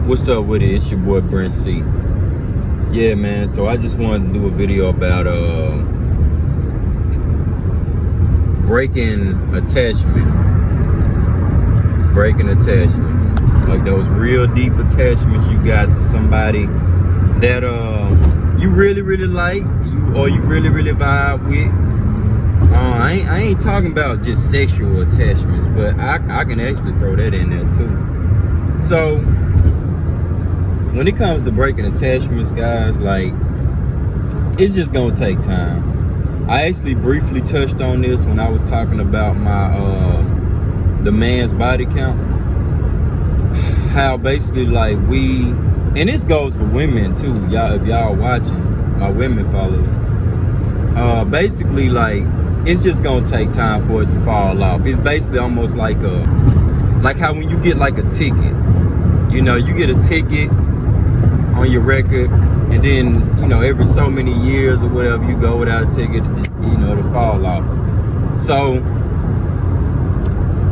What's up with it? It's your boy Brent C. Yeah, man, so I just wanted to do a video about breaking attachments. Like those real deep attachments you got to somebody that you really like, you really vibe with. I ain't talking about just sexual attachments, but I can actually throw that in there too. So when it comes to breaking attachments, guys, like, it's just gonna take time. I actually briefly touched on this when I was talking about my the man's body count. How basically, like, and this goes for women too, y'all, if y'all watching, my women followers. Basically, like, it's just gonna take time for it to fall off. It's basically almost like how when you get like a ticket, you know, you get a ticket on your record, and then, you know, every so many years or whatever, you go without a ticket, you know, it'll fall off. So,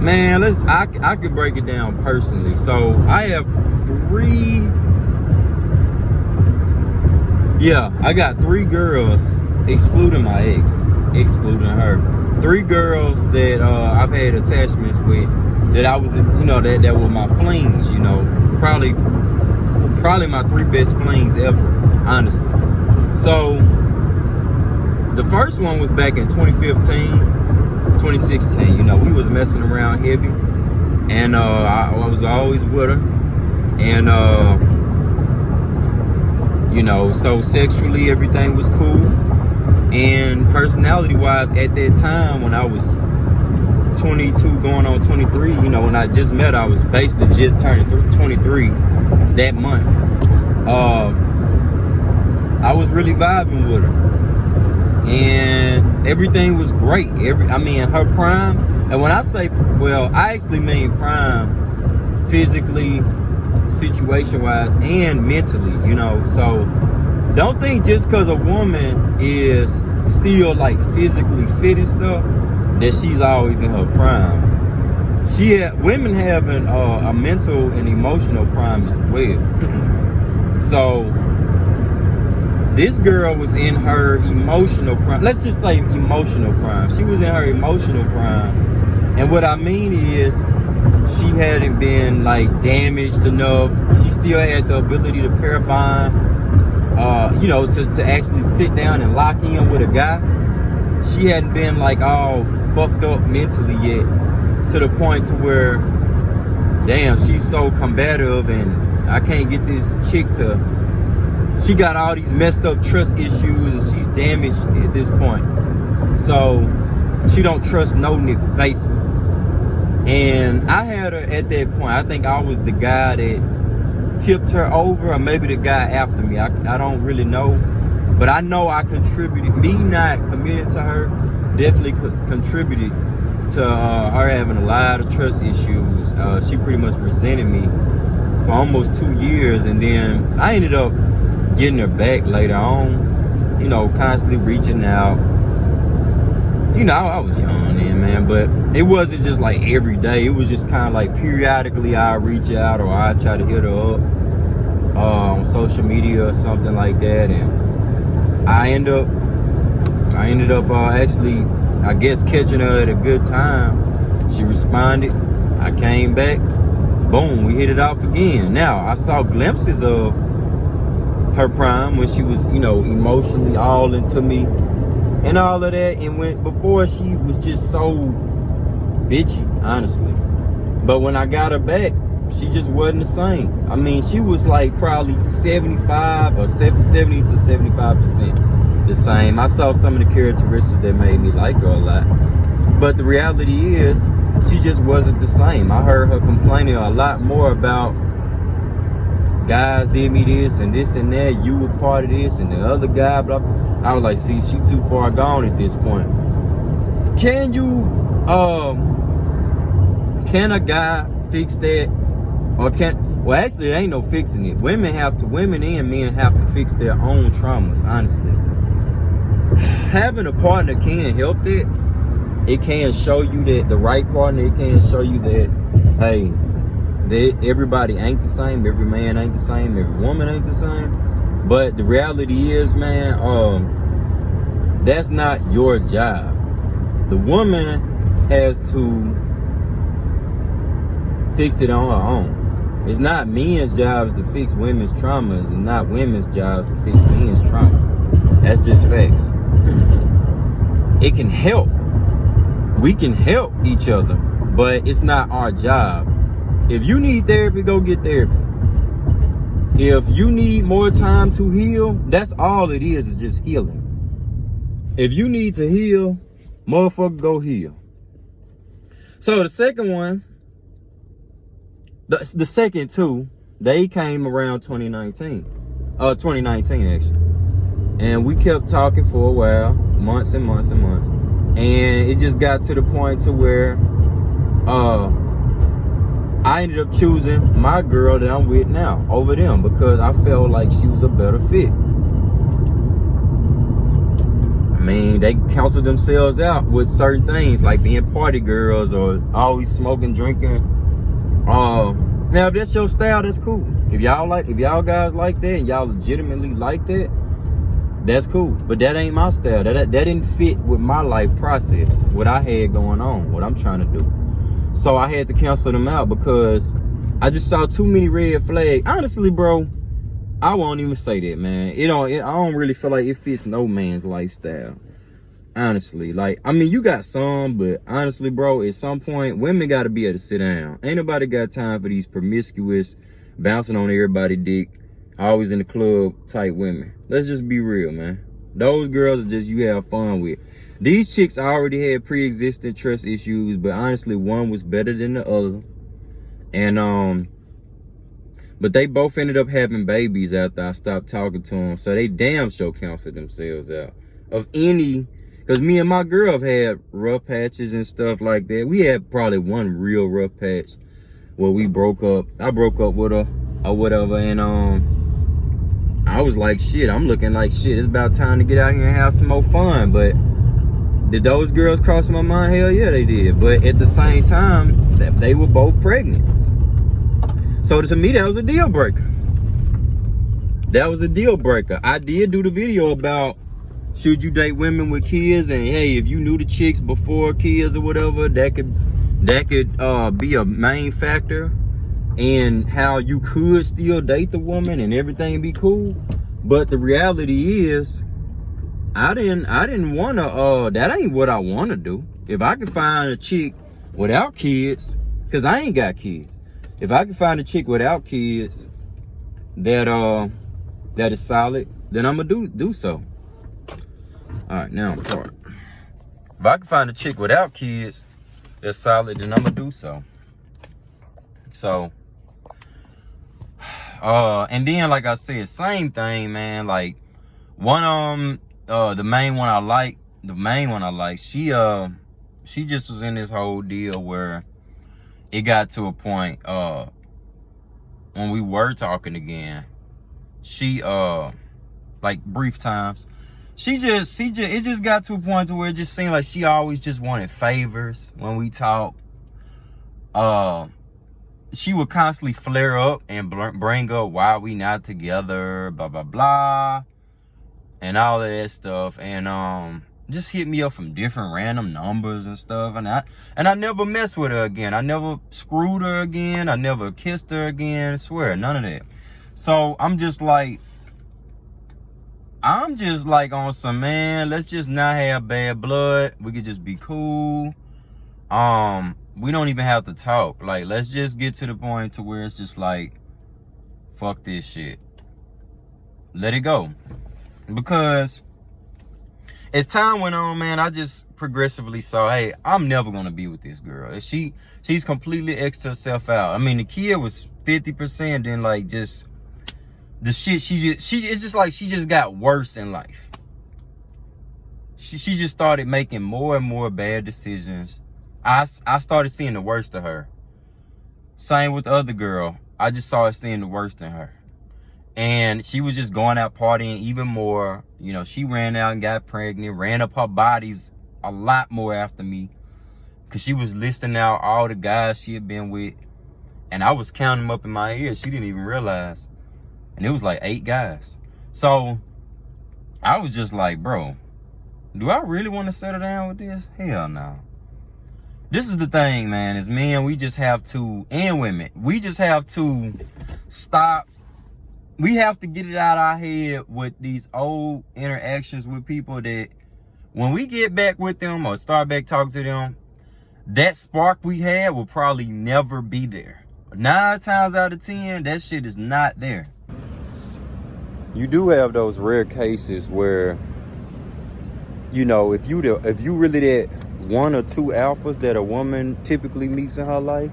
man, I could break it down personally. So I have I got 3 girls, excluding my ex, excluding her. 3 girls that I've had attachments with, that I was, you know, that were my flings, you know, probably my 3 best flings ever, honestly. So the first one was back in 2016, you know, we was messing around heavy, and I was always with her, and you know, so sexually everything was cool, and personality wise at that time when I was 22 going on 23, you know, when I just met her, I was basically just turning 23 that month. I was really vibing with her, and everything was great. I mean, her prime, and when I say, well, I actually mean prime physically, situation wise, and mentally, you know. So don't think just because a woman is still like physically fit and stuff that she's always in her prime. Women have a mental and emotional prime as well. So this girl was in her emotional prime. Let's just say emotional prime. She was in her emotional prime, and what I mean is, she hadn't been like damaged enough. She still had the ability to pair bond, you know, to actually sit down and lock in with a guy. She hadn't been like all fucked up mentally yet, to the point to where, damn, she's so combative and I can't get this chick to, she got all these messed up trust issues and she's damaged at this point. So she don't trust no nigga, basically. And I had her at that point. I think I was the guy that tipped her over, or maybe the guy after me. I don't really know. But I know I contributed, me not committed to her, definitely contributed to her having a lot of trust issues. She pretty much resented me for almost 2 years, and then I ended up getting her back later on, you know, constantly reaching out. You know, I was young then, man, but it wasn't just like every day. It was just kind of like periodically I'd reach out, or I'd try to hit her up on social media or something like that, and I ended up actually, I guess, catching her at a good time. She responded. I came back. Boom, we hit it off again. Now, I saw glimpses of her prime when she was, you know, emotionally all into me and all of that. And before, she was just so bitchy, honestly. But when I got her back, she just wasn't the same. I mean, she was like probably 75 or 70 to 75% the same. I saw some of the characteristics that made me like her a lot. But the reality is, she just wasn't the same. I heard her complaining a lot more about guys did me this and that, you were part of this, and the other guy, blah. I was like, see, she too far gone at this point. Can a guy fix that? Or well, actually, there ain't no fixing it. Women and men have to fix their own traumas, honestly. Having a partner can help that. It can show you that the right partner, it can show you that, hey, everybody ain't the same. Every man ain't the same. Every woman ain't the same. But the reality is, man, that's not your job. The woman has to fix it on her own. It's not men's jobs to fix women's traumas. It's not women's jobs to fix men's trauma. That's just facts. It can help. We can help each other, but it's not our job. If you need therapy, go get therapy. If you need more time to heal, that's all it is just healing. If you need to heal, motherfucker, go heal. So the second one, the second two, they came around 2019 actually. And we kept talking for a while, months and months and months. And it just got to the point to where I ended up choosing my girl that I'm with now over them because I felt like she was a better fit. I mean, they counseled themselves out with certain things like being party girls or always smoking, drinking. Now if that's your style, that's cool. If y'all guys like that and y'all legitimately like that, that's cool. But that ain't my style. That didn't fit with my life process, what I had going on, what I'm trying to do. So I had to cancel them out because I just saw too many red flags. Honestly, bro, I won't even say that, man. I don't really feel like it fits no man's lifestyle. Honestly, like, I mean, you got some, but honestly, bro, at some point, women got to be able to sit down. Ain't nobody got time for these promiscuous, bouncing on everybody's dick, always in the club type women. Let's just be real, man. Those girls are just you have fun with. These chicks already had pre-existing trust issues, but honestly, one was better than the other. And, but they both ended up having babies after I stopped talking to them. So they damn sure counseled themselves out of any. Because me and my girl have had rough patches and stuff like that. We had probably one real rough patch where we broke up. I broke up with her or whatever. And I was like, shit, I'm looking like shit. It's about time to get out here and have some more fun. But did those girls cross my mind? Hell yeah, they did. But at the same time, they were both pregnant. So to me, that was a deal breaker. That was a deal breaker. I did do the video about should you date women with kids, and hey, if you knew the chicks before kids or whatever, that could be a main factor in how you could still date the woman and everything be cool. But the reality is, I didn't want to. That ain't what I want to do. If I could find a chick without kids, cause I ain't got kids. If I could find a chick without kids that is solid, then I'm gonna do so. All right, now I'm part. If I can find a chick without kids that's solid, then I'm gonna do so. So, and then like I said, same thing, man. Like one the main one I like, she just was in this whole deal where it got to a point when we were talking again. She like brief times. It just got to a point to where it just seemed like she always just wanted favors when we talk. She would constantly flare up and bring up why we not together, blah, blah, blah, and all of that stuff. And just hit me up from different random numbers and stuff. And I never messed with her again. I never screwed her again. I never kissed her again. I swear, none of that. So I'm just like on some, man, let's just not have bad blood. We could just be cool. We don't even have to talk. Like, let's just get to the point to where it's just like, fuck this shit. Let it go. Because as time went on, man, I just progressively saw, hey, I'm never gonna be with this girl. She's completely X'd herself out. I mean, the kid was 50%, then like just the shit it's just like she just got worse in life. She just started making more and more bad decisions. I started seeing the worst of her. Same with the other girl. I just started seeing the worst in her. And she was just going out partying even more. You know, she ran out and got pregnant, ran up her bodies a lot more after me. Because she was listing out all the guys she had been with. And I was counting them up in my ear. She didn't even realize. And it was like 8 guys. So I was just like, bro, do I really want to settle down with this? Hell no. This is the thing, man, is men, we just have to, and women, we just have to stop. We have to get it out our head with these old interactions with people that when we get back with them or start back talking to them, that spark we had will probably never be there. 9 times out of 10, that shit is not there. You do have those rare cases where, you know, if you really that 1 or 2 alphas that a woman typically meets in her life,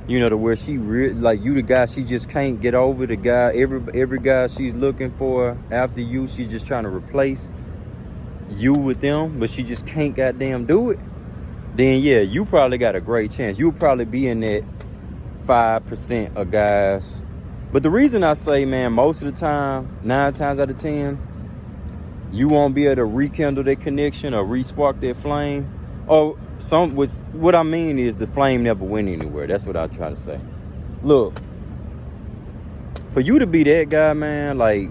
you know, to where she really, like, you the guy she just can't get over, the guy, every guy she's looking for after you, she's just trying to replace you with them, but she just can't goddamn do it, then yeah, you probably got a great chance. You'll probably be in that 5% of guys. But the reason I say, man, most of the time, 9 times out of 10, you won't be able to rekindle that connection or re-spark that flame. Or what I mean is the flame never went anywhere. That's what I try to say. Look, for you to be that guy, man, like,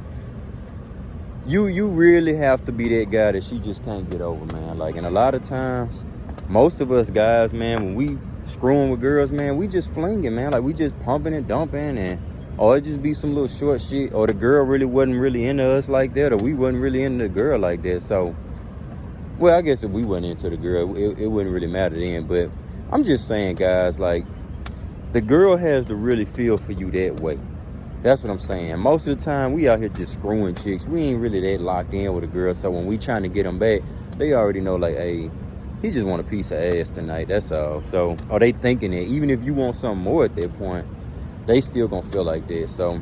you really have to be that guy that she just can't get over, man. Like, and a lot of times, most of us guys, man, when we screwing with girls, man, we just flinging, man. Like, we just pumping and dumping, and or it just be some little short shit, or the girl really wasn't really into us like that, or we wasn't really into the girl like that. So, well, I guess if we wasn't into the girl, it wouldn't really matter then. But I'm just saying, guys, like, the girl has to really feel for you that way. That's what I'm saying. Most of the time, we out here just screwing chicks. We ain't really that locked in with a girl. So when we trying to get them back, they already know, like, hey, he just want a piece of ass tonight. That's all. So, or they thinking that even if you want something more at that point, they still gonna feel like that. So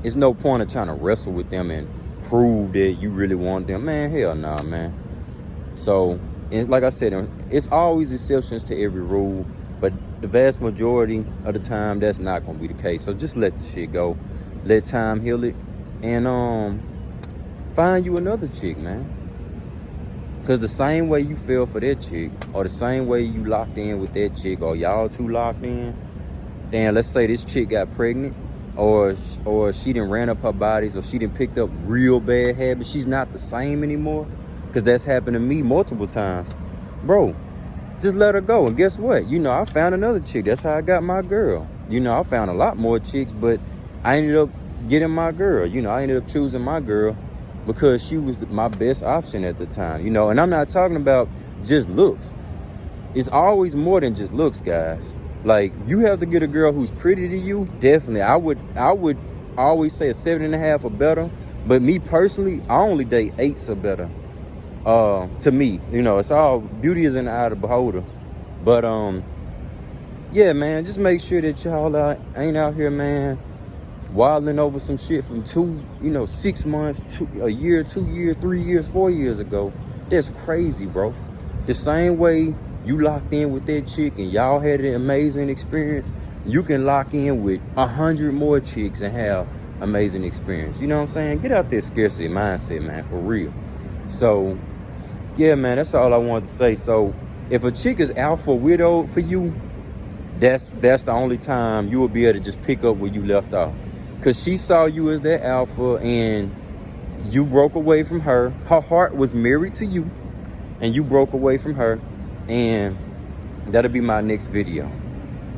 it's no point of trying to wrestle with them and prove that you really want them. Man, hell nah, man. So, and like I said, it's always exceptions to every rule, but the vast majority of the time, that's not gonna be the case. So just let the shit go, let time heal it, and find you another chick, man. Cause the same way you feel for that chick, or the same way you locked in with that chick, or y'all two locked in, and let's say this chick got pregnant, or she done ran up her bodies, or she done picked up real bad habits, she's not the same anymore. Because that's happened to me multiple times. Bro, just let her go. And guess what? You know, I found another chick. That's how I got my girl. You know, I found a lot more chicks, but I ended up getting my girl. You know, I ended up choosing my girl because she was my best option at the time. You know, and I'm not talking about just looks. It's always more than just looks, guys. Like, you have to get a girl who's pretty to you. Definitely. I would always say a 7.5 or better. But me personally, I only date 8s or better. To me, you know, it's all, beauty is in the eye of the beholder. But yeah, man, just make sure that y'all ain't out here, man, wilding over some shit from 6 months, a year, 2 years, 3 years, 4 years ago. That's crazy, bro. The same way you locked in with that chick and y'all had an amazing experience, you can lock in with 100 more chicks and have amazing experience. You know what I'm saying? Get out that scarcity mindset, man, for real. So yeah, man, that's all I wanted to say. So if a chick is alpha widowed for you, that's the only time you will be able to just pick up where you left off. Because she saw you as that alpha and you broke away from her. Her heart was married to you and you broke away from her. And that'll be my next video.